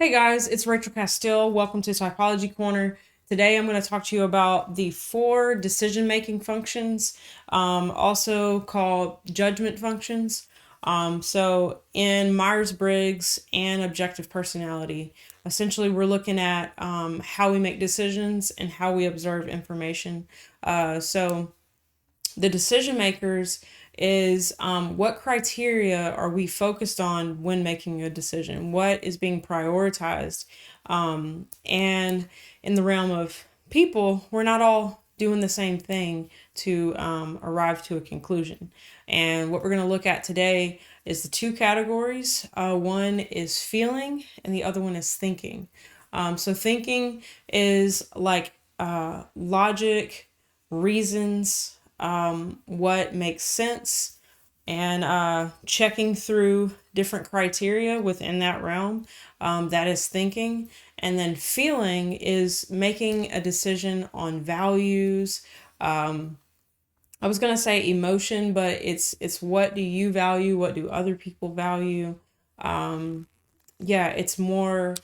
Hey guys, it's Rachel Castile. Welcome to Typology Corner. Today I'm going to talk to you about the 4 decision-making functions, also called judgment functions. So in Myers-Briggs and objective personality, essentially we're looking at how we make decisions and how we observe information. So the decision makers is what criteria are we focused on when making a decision? What is being prioritized? And in the realm of people, we're not all doing the same thing to arrive to a conclusion. And what we're going to look at today is the 2 categories. One is feeling, and the other one is thinking. So thinking is like logic, reasons, what makes sense, and checking through different criteria within that realm. That is thinking. And then feeling is making a decision on values. I was gonna say emotion, but it's what do you value? What do other people value? Yeah, it's more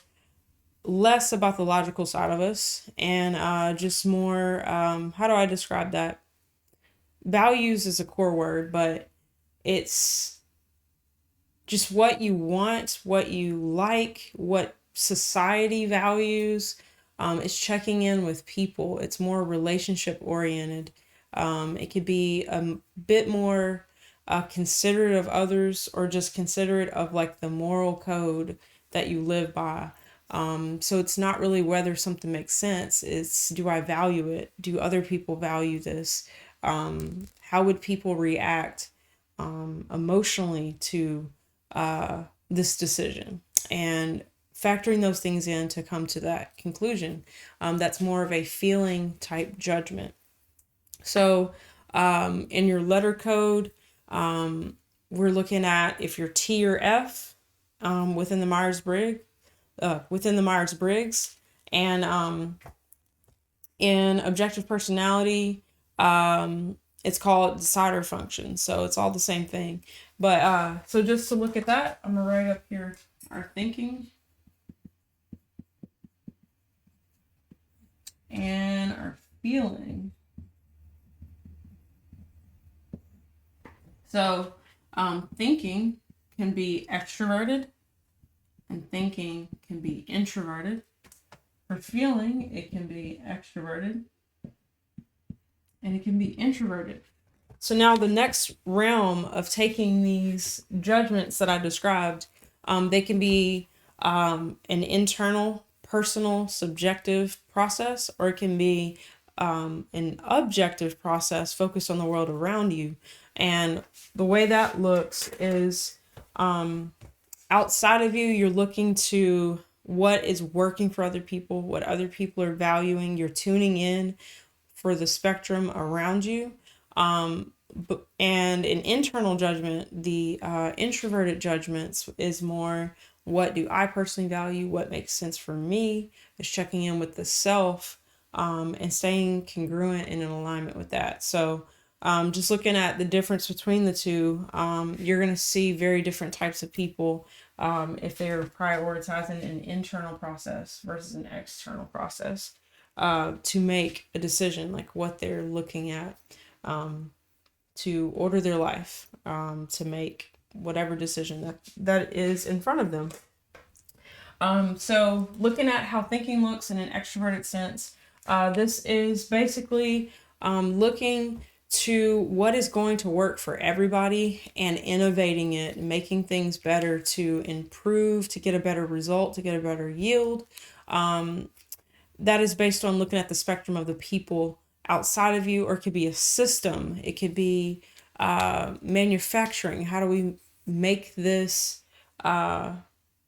less about the logical side of us and just more. How do I describe that? Values is a core word, but it's just what you want, what you like, what society values. It's checking in with people. It's more relationship oriented. It could be a bit more considerate of others, or just considerate of like the moral code that you live by. So it's not really whether something makes sense. It's, do I value it? Do other people value this? How would people react emotionally to this decision? And factoring those things in to come to that conclusion. That's more of a feeling type judgment. So in your letter code, we're looking at if you're T or F within the Myers-Briggs, and in objective personality, it's called decider function. So it's all the same thing. But so just to look at that, I'm gonna write up here our thinking and our feeling. So thinking can be extroverted and thinking can be introverted. For feeling, it can be extroverted and it can be introverted. So now the next realm of taking these judgments that I described, they can be an internal, personal, subjective process, or it can be an objective process focused on the world around you. And the way that looks is outside of you, you're looking to what is working for other people, what other people are valuing. You're tuning in for the spectrum around you. And an internal judgment, the introverted judgments, is more what do I personally value, what makes sense for me, is checking in with the self, and staying congruent and in alignment with that. So just looking at the difference between the two, you're going to see very different types of people if they're prioritizing an internal process versus an external process to make a decision, like what they're looking at to order their life, to make whatever decision that is in front of them. So looking at how thinking looks in an extroverted sense, this is basically looking to what is going to work for everybody and innovating it, making things better to improve, to get a better result, to get a better yield. That is based on looking at the spectrum of the people outside of you, or it could be a system. It could be manufacturing. How do we make this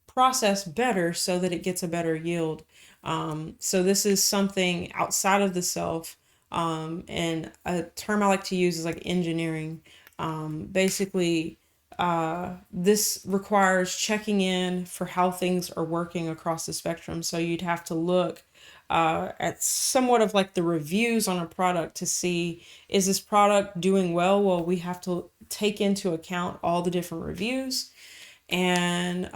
process better so that it gets a better yield? So this is something outside of the self. And a term I like to use is like engineering. Basically, this requires checking in for how things are working across the spectrum. So you'd have to look at somewhat of like the reviews on a product to see, is this product doing well? Well, we have to take into account all the different reviews and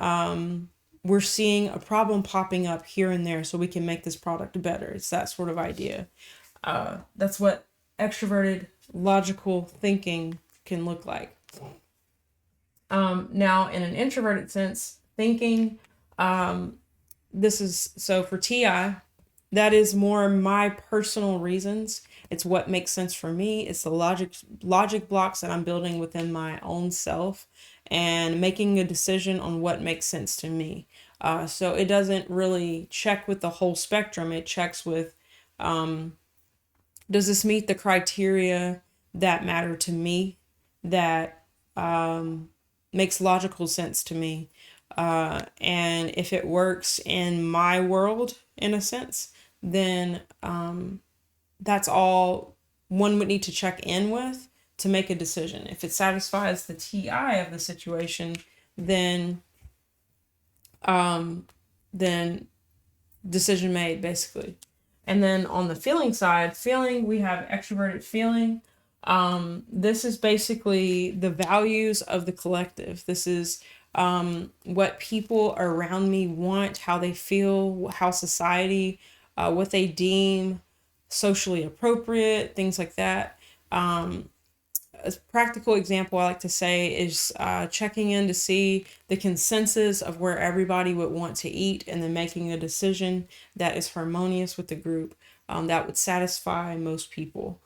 we're seeing a problem popping up here and there so we can make this product better. It's that sort of idea. That's what extroverted logical thinking can look like. Now, in an introverted sense, thinking, this is so for TI, that is more my personal reasons. It's what makes sense for me. It's the logic blocks that I'm building within my own self and making a decision on what makes sense to me. So it doesn't really check with the whole spectrum. It checks with, does this meet the criteria that matter to me, that makes logical sense to me? And if it works in my world, in a sense, then that's all one would need to check in with to make a decision. If it satisfies the TI of the situation, then decision made, basically. And then on the feeling side, feeling, we have extroverted feeling. This is basically the values of the collective. This is what people around me want, how they feel, how society, what they deem socially appropriate, things like that. A practical example I like to say is checking in to see the consensus of where everybody would want to eat and then making a decision that is harmonious with the group, that would satisfy most people.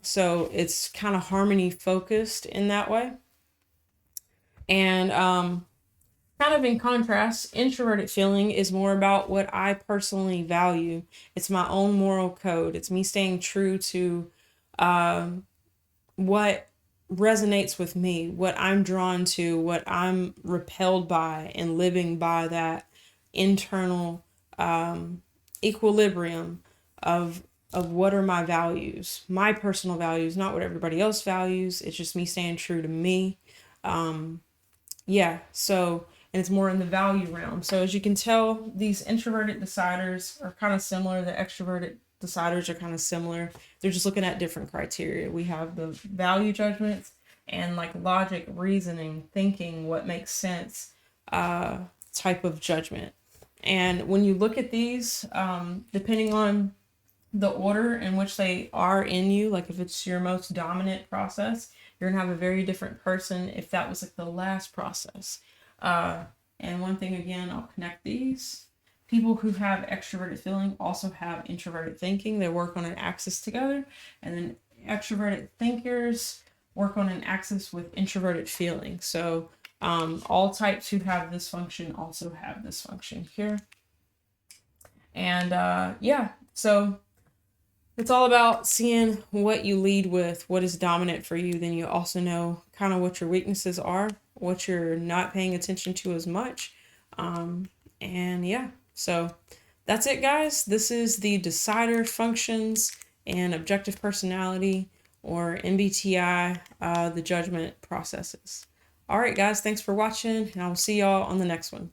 So it's kind of harmony focused in that way. And kind of in contrast, introverted feeling is more about what I personally value. It's my own moral code. It's me staying true to what resonates with me, what I'm drawn to, what I'm repelled by, and living by that internal equilibrium of what are my values, my personal values, not what everybody else values. It's just me staying true to me. So, and it's more in the value realm. So as you can tell, these introverted deciders are kind of similar. The extroverted deciders are kind of similar. They're just looking at different criteria. We have the value judgments and like logic, reasoning, thinking, what makes sense, type of judgment. And when you look at these, depending on the order in which they are in you, like if it's your most dominant process, you're gonna have a very different person if that was like the last process. And one thing again, I'll connect these. People who have extroverted feeling also have introverted thinking. They work on an axis together. And then extroverted thinkers work on an axis with introverted feeling. So all types who have this function also have this function here. And so it's all about seeing what you lead with, what is dominant for you. Then you also know kind of what your weaknesses are, what you're not paying attention to as much. So that's it, guys. This is the decider functions and objective personality, or MBTI, the judgment processes. All right, guys, thanks for watching, and I will see y'all on the next one.